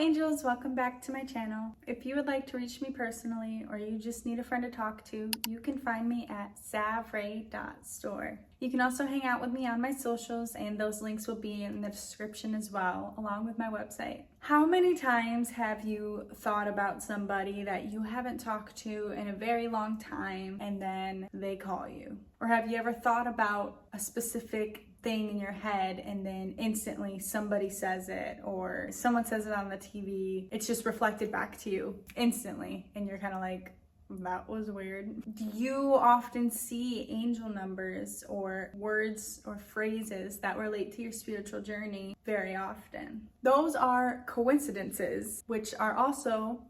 angels, welcome back to my channel. If you would like to reach me personally or you just need a friend to talk to, you can find me at savray.store. You can also hang out with me on my socials, and those links will be in the description as well, along with my website. How many times have you thought about somebody that you haven't talked to in a very long time and then they call you? Or have you ever thought about a specific thing in your head and then instantly somebody says it, or someone says it on the TV? It's just reflected back to you instantly and you're kind of like, that was weird. Do you often see angel numbers or words or phrases that relate to your spiritual journey very often? Those are coincidences, which are also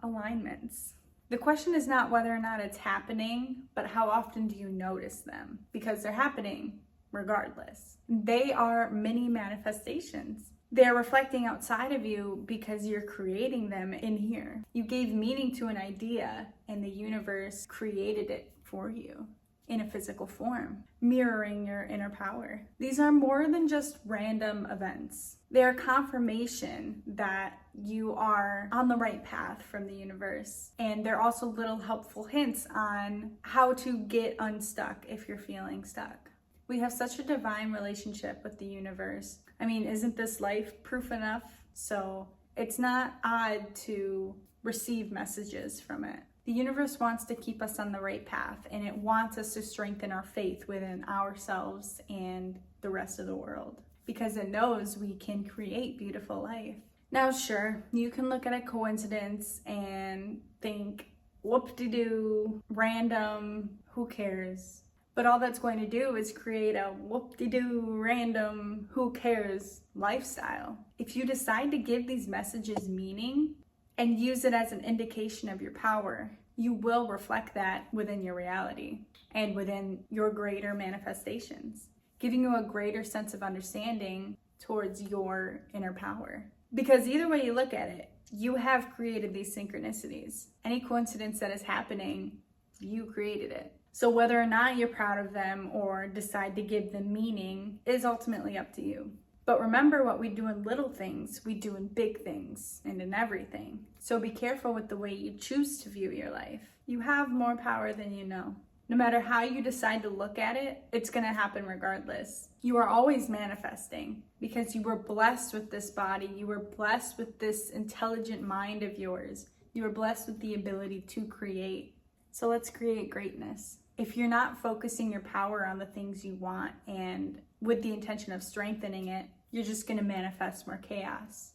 alignments. The question is not whether or not it's happening, but how often do you notice them? Because they're happening regardless. They are many manifestations. They're reflecting outside of you because you're creating them in here. You gave meaning to an idea and the universe created it for you in a physical form, mirroring your inner power. These are more than just random events. They're confirmation that you are on the right path from the universe. And they're also little helpful hints on how to get unstuck if you're feeling stuck. We have such a divine relationship with the universe. I mean, isn't this life proof enough? So it's not odd to receive messages from it. The universe wants to keep us on the right path, and it wants us to strengthen our faith within ourselves and the rest of the world, because it knows we can create beautiful life. Now, sure, you can look at a coincidence and think, whoop-de-doo, random, who cares? But all that's going to do is create a whoop-de-doo, random, who cares lifestyle. If you decide to give these messages meaning and use it as an indication of your power, you will reflect that within your reality and within your greater manifestations, giving you a greater sense of understanding towards your inner power. Because either way you look at it, you have created these synchronicities. Any coincidence that is happening, you created it. So whether or not you're proud of them or decide to give them meaning is ultimately up to you. But remember, what we do in little things, we do in big things and in everything. So be careful with the way you choose to view your life. You have more power than you know. No matter how you decide to look at it, it's going to happen regardless. You are always manifesting because you were blessed with this body. You were blessed with this intelligent mind of yours. You were blessed with the ability to create. So let's create greatness. If you're not focusing your power on the things you want and with the intention of strengthening it, you're just going to manifest more chaos.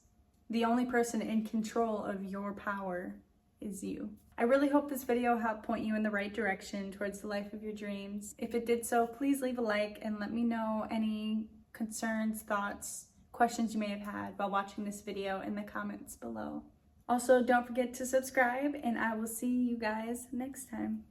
The only person in control of your power is you. I really hope this video helped point you in the right direction towards the life of your dreams. If it did so, please leave a like and let me know any concerns, thoughts, questions you may have had while watching this video in the comments below. Also, don't forget to subscribe, and I will see you guys next time.